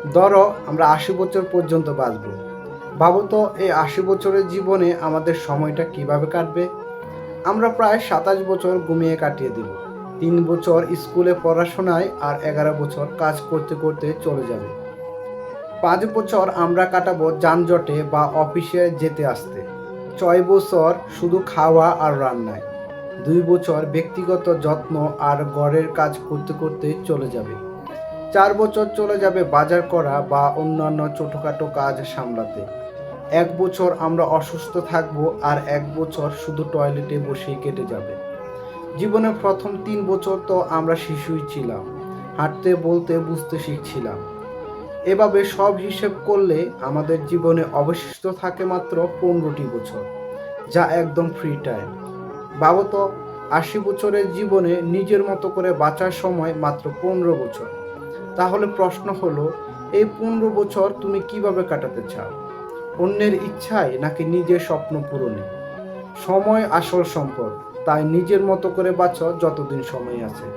ধরো আমরা ৮০ বছর পর্যন্ত বাঁচব। ভাবো তো এই ৮০ বছরের জীবনে আমাদের সময়টা কিভাবে কাটবে। আমরা প্রায় ২৭ বছর ঘুমিয়ে কাটিয়ে দিব, ৩ বছর স্কুলে পড়াশোনায় আর ১১ বছর কাজ করতে করতে চলে যাবে। ৫ বছর আমরা কাটাবো যানজটে বা অফিসে যেতে আসতে, ৬ বছর শুধু খাওয়া আর রান্নায়, ২ বছর ব্যক্তিগত যত্ন আর ঘরের কাজ করতে করতে চলে যাবে, ৪ বছর চলে যাবে বাজার করা বা অন্যান্য ছোটোখাটো কাজ সামলাতে, ১ বছর আমরা অসুস্থ থাকবো আর ১ বছর শুধু টয়লেটে বসেই কেটে যাবে। জীবনের প্রথম ৩ বছর তো আমরা শিশুই ছিলাম, হাঁটতে বলতে বুঝতে শিখছিলাম। এভাবে সব হিসেব করলে আমাদের জীবনে অবশিষ্ট থাকে মাত্র ১৫টি বছর, যা একদম ফ্রি টাইম। ভাবো তো, ৮০ বছরের জীবনে নিজের মতো করে বাঁচার সময় মাত্র ১৫ বছর। তাহলে প্রশ্ন হলো, এই ১৫ বছর তুমি কিভাবে কাটাতে চাও? অন্যের ইচ্ছায় নাকি নিজের স্বপ্ন পূরণে? সময় আসল সম্পদ, তাই নিজের মতো করে বাঁচো যতদিন সময় আছে।